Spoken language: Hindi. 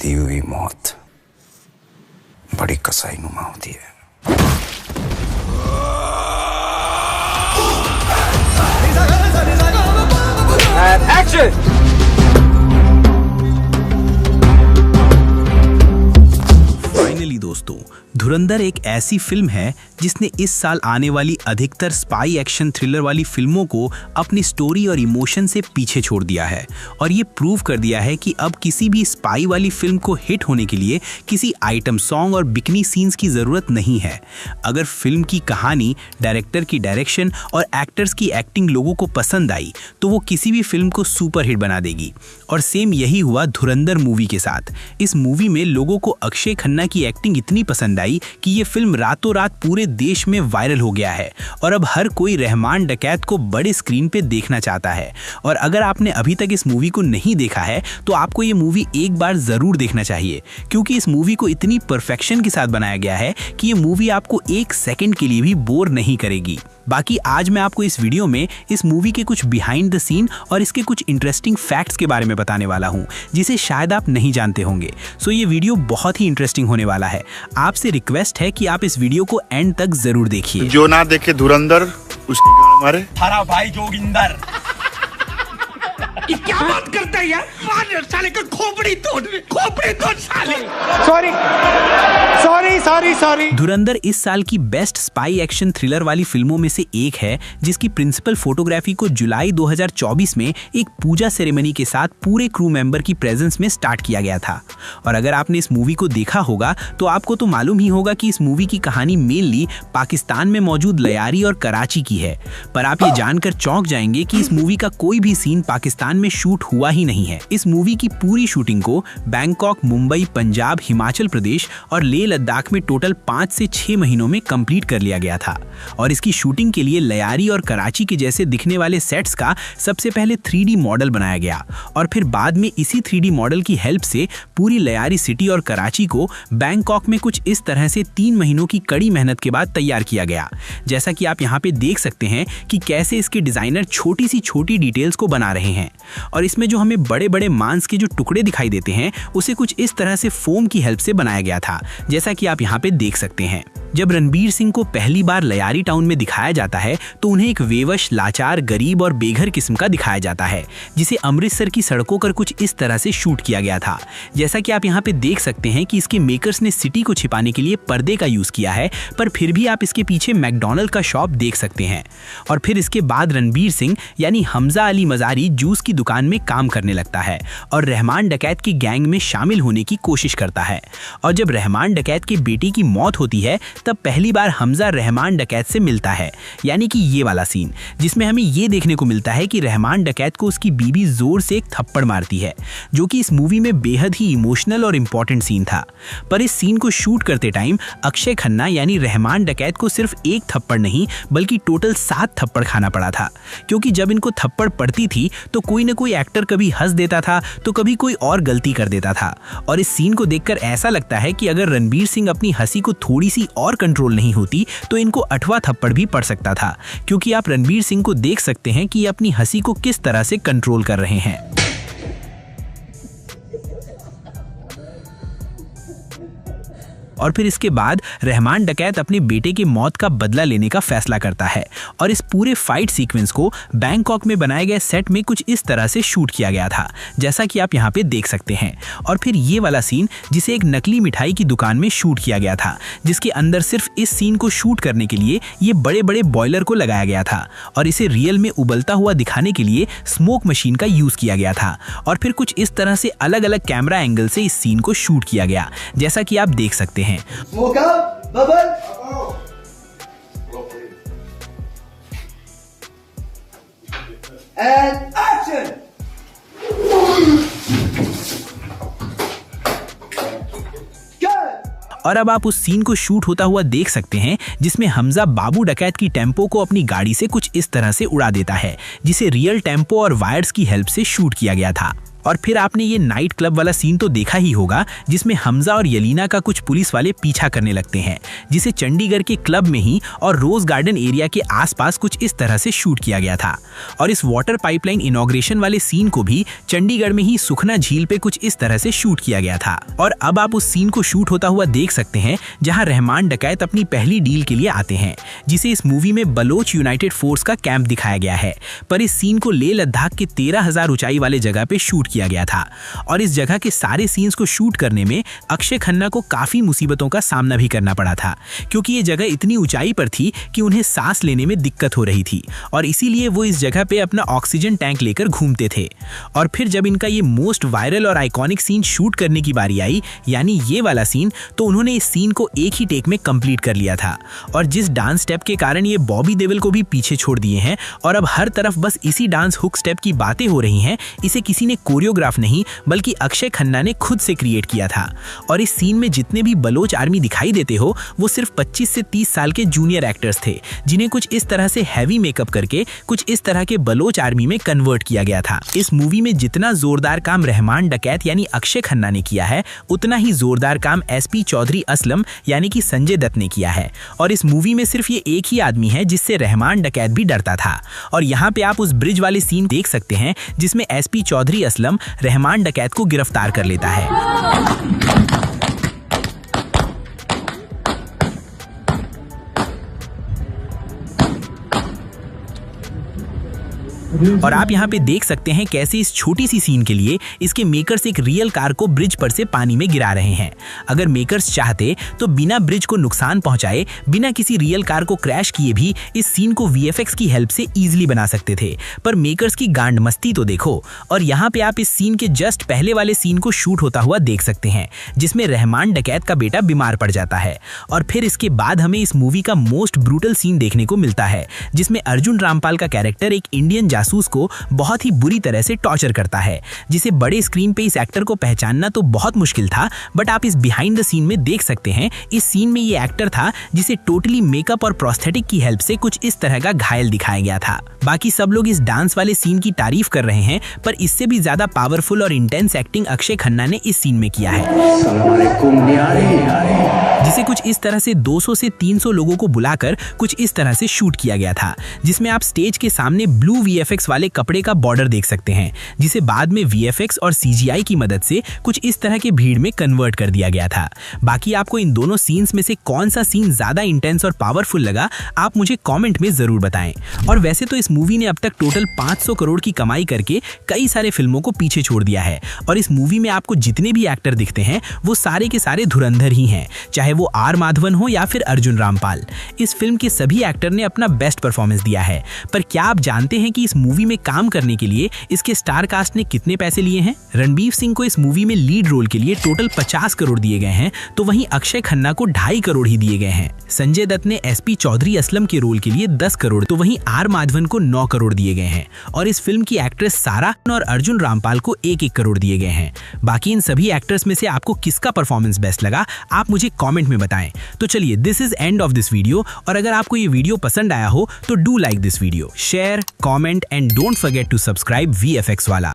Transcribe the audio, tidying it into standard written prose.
दी हुई मौत बड़ी कसाईनुमा होती है। एक्शन! फाइनली दोस्तों, धुरंधर एक ऐसी फिल्म है जिसने इस साल आने वाली अधिकतर स्पाई एक्शन थ्रिलर वाली फिल्मों को अपनी स्टोरी और इमोशन से पीछे छोड़ दिया है और ये प्रूव कर दिया है कि अब किसी भी स्पाई वाली फिल्म को हिट होने के लिए किसी आइटम सॉन्ग और बिकनी सीन्स की ज़रूरत नहीं है। अगर फिल्म की कहानी, डायरेक्टर की डायरेक्शन और एक्टर्स की एक्टिंग लोगों को पसंद आई तो वो किसी भी फिल्म को सुपर हिट बना देगी। और सेम यही हुआ धुरंधर मूवी के साथ। इस मूवी में लोगों को अक्षय खन्ना की एक्टिंग इतनी पसंद आई कि ये फिल्म रातों रात पूरे देश में वायरल हो गया है और अब हर कोई रहमान डकैत को बड़े स्क्रीन पे देखना चाहता है। और अगर आपने अभी तक इस मूवी को नहीं देखा है तो आपको ये मूवी एक बार जरूर देखना चाहिए, क्योंकि इस मूवी को इतनी परफेक्शन के साथ बनाया गया है कि ये मूवी आपको एक सेकंड के लिए भी बोर नहीं करेगी। बाकी आज मैं आपको इस वीडियो में इस मूवी के कुछ बिहाइंड द सीन और इसके कुछ इंटरेस्टिंग फैक्ट्स के बारे में बताने वाला हूं, जिसे शायद आप नहीं जानते होंगे। सो ये वीडियो बहुत ही इंटरेस्टिंग होने वाला है। आपसे रिक्वेस्ट है कि आप इस वीडियो को एंड तक जरूर देखिए। जो ना देखे धुरंधर उसकी गाड़ मारे। थारा भाई जोगिंदर। क्या बात करता है यार? मार साले का खोपड़ी तोड़ साले। सॉरी। धुरंधर इस साल की बेस्ट स्पाई एक्शन थ्रिलर वाली फिल्मों में से एक है, जिसकी प्रिंसिपल फोटोग्राफी को जुलाई 2024 में एक पूजा सेरेमनी के साथ पूरे क्रू मेंबर की प्रेजेंस में स्टार्ट किया गया था। और अगर आपने इस मूवी को देखा होगा तो आपको तो मालूम ही होगा कि इस मूवी की कहानी मेनली पाकिस्तान में मौजूद लयारी और कराची की है। पर आप ये जानकर चौंक जाएंगे कि इस मूवी का कोई भी सीन पाकिस्तान में शूट हुआ ही नहीं है। इस मूवी की पूरी शूटिंग को बैंकॉक, मुंबई, पंजाब, हिमाचल प्रदेश और लेह लद्दाख में टोटल 5 से 6 महीनों में कंप्लीट कर लिया गया था। और इसकी शूटिंग के लिए लयारी और कराची के जैसे दिखने वाले सेट्स का सबसे पहले 3D मॉडल बनाया गया और फिर बाद में इसी 3D मॉडल की हेल्प से पूरी लयारी सिटी और कराची को बैंकॉक में कुछ इस तरह से 3 महीनों की कड़ी मेहनत के बाद तैयार किया गया। जैसा कि आप यहाँ पे देख सकते हैं कि कैसे इसके डिजाइनर छोटी सी छोटी डिटेल्स को बना रहे हैं। और इसमें जो हमें बड़े बड़े मांस के जो टुकड़े दिखाई देते हैं उसे कुछ इस तरह से फोम की हेल्प से बनाया गया था, जैसा कि आप यहाँ पे देख सकते हैं। जब रणबीर सिंह को पहली बार लयारी टाउन में दिखाया जाता है तो उन्हें एक वेवश, लाचार, गरीब और बेघर किस्म का दिखाया जाता है, जिसे अमृतसर की सड़कों पर कुछ इस तरह से शूट किया गया था। जैसा कि आप यहाँ पे देख सकते हैं कि इसके मेकर्स ने सिटी को छिपाने के लिए पर्दे का यूज किया है, पर फिर भी आप इसके पीछे मैकडॉनल्ड का शॉप देख सकते हैं। और फिर इसके बाद रणबीर सिंह यानी हमजा अली मजारी जूस की दुकान में काम करने लगता है और रहमान डकैत की गैंग में शामिल होने की कोशिश करता है। और जब रहमान डकैत के बेटे की मौत होती है तब पहली बार हमजा रहमान डकैत से मिलता है, यानी कि ये वाला सीन जिसमें हमें ये देखने को मिलता है कि रहमान डकैत को उसकी बीवी जोर से एक थप्पड़ मारती है, जो कि इस मूवी में बेहद ही इमोशनल और इम्पोर्टेंट सीन था। पर इस सीन को शूट करते टाइम अक्षय खन्ना यानी रहमान डकैत को सिर्फ एक थप्पड़ नहीं बल्कि टोटल 7 थप्पड़ खाना पड़ा था, क्योंकि जब इनको थप्पड़ पड़ती थी तो कोई न कोई एक्टर कभी हंस देता था तो कभी कोई और गलती कर देता था। और इस सीन को देखकर ऐसा लगता है कि अगर रणबीर सिंह अपनी हंसी को थोड़ी सी और कंट्रोल नहीं होती तो इनको 8वां थप्पड़ भी पड़ सकता था, क्योंकि आप रणबीर सिंह को देख सकते हैं कि ये अपनी हंसी को किस तरह से कंट्रोल कर रहे हैं। और फिर इसके बाद रहमान डकैत अपने बेटे की मौत का बदला लेने का फैसला करता है और इस पूरे फाइट सीक्वेंस को बैंकॉक में बनाए गए सेट में कुछ इस तरह से शूट किया गया था, जैसा कि आप यहाँ पे देख सकते हैं। और फिर ये वाला सीन जिसे एक नकली मिठाई की दुकान में शूट किया गया था, जिसके अंदर सिर्फ इस सीन को शूट करने के लिए ये बड़े बड़े बॉयलर को लगाया गया था और इसे रियल में उबलता हुआ दिखाने के लिए स्मोक मशीन का यूज किया गया था। और फिर कुछ इस तरह से अलग अलग कैमरा एंगल से इस सीन को शूट किया गया, जैसा कि आप देख सकते हैं। Smoke up, bubble. And action. और अब आप उस सीन को शूट होता हुआ देख सकते हैं जिसमें हमजा बाबू डकैत की टेम्पो को अपनी गाड़ी से कुछ इस तरह से उड़ा देता है, जिसे रियल टेम्पो और वायर्स की हेल्प से शूट किया गया था। और फिर आपने ये नाइट क्लब वाला सीन तो देखा ही होगा, जिसमें हमजा और यलीना का कुछ पुलिस वाले पीछा करने लगते हैं, जिसे चंडीगढ़ के क्लब में ही और रोज गार्डन एरिया के आसपास कुछ इस तरह से शूट किया गया था। और इस वाटर पाइपलाइन इनॉग्रेशन वाले सीन को भी चंडीगढ़ में ही सुखना झील पे कुछ इस तरह से शूट किया गया था। और अब आप उस सीन को शूट होता हुआ देख सकते हैं जहां रहमान डकैत अपनी पहली डील के लिए आते हैं, जिसे इस मूवी में बलोच यूनाइटेड फोर्स का कैंप दिखाया गया है। पर इस सीन को लेह लद्दाख के 13,000 ऊंचाई वाले जगह पे शूट किया गया था। और इस जगह के सारे सीन्स को शूट करने में अक्षय खन्ना को काफी मुसीबतों का सामना भी करना पड़ा था, क्योंकि ये जगह इतनी ऊंचाई पर थी कि उन्हें सांस लेने में दिक्कत हो रही थी, और इसीलिए वो इस जगह पे अपना ऑक्सीजन टैंक लेकर घूमते थे। और फिर जब इनका ये मोस्ट वायरल और आइकॉनिक सीन शूट करने की बारी आई, यानी ये वाला सीन, तो उन्होंने इस सीन को एक ही टेक में कंप्लीट कर लिया था। और जिस डांस स्टेप के कारण ये बॉबी देओल को भी पीछे छोड़ दिए हैं और अब हर तरफ बस इसी डांस हुक स्टेप की बातें हो रही हैं, इसे किसी ने कोरियोग्राफ नहीं बल्कि अक्षय खन्ना ने खुद से क्रिएट किया था। और इस सीन में जितने भी बलोच आर्मी दिखाई देते हो वो सिर्फ 25 से 30 साल के जूनियर एक्टर्स थे, जिन्हें कुछ इस तरह से हैवी मेकअप करके कुछ इस तरह के बलोच आर्मी में कन्वर्ट किया गया था। इस मूवी में जितना जोरदार काम रहमान डकैत यानी अक्षय खन्ना ने किया है, उतना ही जोरदार काम एसपी चौधरी असलम यानी कि संजय दत्त ने किया है। और इस मूवी में सिर्फ ये एक ही आदमी है जिससे रहमान डकैत भी डरता था। और यहाँ पे आप उस ब्रिज वाले सीन देख सकते हैं जिसमें एसपी चौधरी असलम रहमान डकैत को गिरफ्तार कर लेता है। और आप यहाँ पे देख सकते हैं कैसे इस छोटी सी सीन के लिए इसके मेकर्स एक रियल कार को ब्रिज पर से पानी में गिरा रहे हैं। अगर मेकर्स चाहते तो बिना ब्रिज को नुकसान पहुंचाए, बिना किसी रियल कार को क्रैश किए भी इस सीन को वीएफएक्स की हेल्प से इजीली बना सकते थे, पर मेकर्स की गांड मस्ती तो देखो। और यहाँ पे आप इस सीन के जस्ट पहले वाले सीन को शूट होता हुआ देख सकते हैं, जिसमें रहमान डकैत का बेटा बीमार पड़ जाता है। और फिर इसके बाद हमें इस मूवी का मोस्ट ब्रूटल सीन देखने को मिलता है, जिसमें अर्जुन रामपाल का कैरेक्टर एक इंडियन जासूस को बहुत ही बुरी तरह से टॉर्चर करता है, जिसे बड़े स्क्रीन पे इस एक्टर को पहचानना तो बहुत मुश्किल था, बट आप इस बिहाइंड द सीन में देख सकते हैं इस सीन में ये एक्टर था जिसे टोटली मेकअप और प्रोस्थेटिक की हेल्प से कुछ इस तरह का घायल दिखाया गया था। बाकी सब लोग इस डांस वाले सीन की तारीफ कर रहे हैं, पर इससे भी ज्यादा पावरफुल और इंटेंस एक्टिंग अक्षय खन्ना ने इस सीन में किया है, जिसे कुछ इस तरह से 200 से 300 लोगों को बुलाकर कुछ इस तरह से शूट किया गया था, जिसमें आप स्टेज के सामने ब्लू वीएफएक्स वाले कपड़े का बॉर्डर देख सकते हैं, जिसे बाद में वीएफएक्स और सीजीआई की मदद से कुछ इस तरह के भीड़ में कन्वर्ट कर दिया गया था। बाकी आपको इन दोनों सीन्स में से कौन सा सीन ज्यादा इंटेंस और पावरफुल लगा, आप मुझे कमेंट में जरूर बताएं। और वैसे तो इस मूवी ने अब तक टोटल 500 करोड़ की कमाई करके कई सारे फिल्मों को पीछे छोड़ दिया है। और इस मूवी में आपको जितने भी एक्टर दिखते हैं वो सारे के सारे धुरंधर ही हैं, चाहे वो आर माधवन हो या फिर अर्जुन रामपाल। इस फिल्म के सभी एक्टर ने अपना बेस्ट परफॉर्मेंस दिया है। पर क्या आप जानते हैं कि इस मूवी में काम करने के लिए इसके स्टार कास्ट ने कितने पैसे लिए हैं? रणबीर सिंह को इस मूवी में लीड रोल के लिए टोटल 50 करोड़ दिए गए हैं, तो वहीं अक्षय खन्ना को 2.5 करोड़ ही दिए गए हैं। संजय दत्त ने एसपी चौधरी असलम के रोल के लिए 10 करोड़, तो वहीं आर माधवन को 9 करोड़ दिए गए हैं। और इस फिल्म की एक्ट्रेस सारा और अर्जुन रामपाल को 1-1 करोड़ दिए गए हैं। बाकी इन सभी एक्टर्स में से आपको किसका परफॉर्मेंस बेस्ट लगा, आप मुझे कमेंट में बताएं। तो चलिए, this is end of this video. और अगर आपको ये वीडियो पसंद आया हो तो do like this video, share, comment and don't forget to subscribe VFX वाला।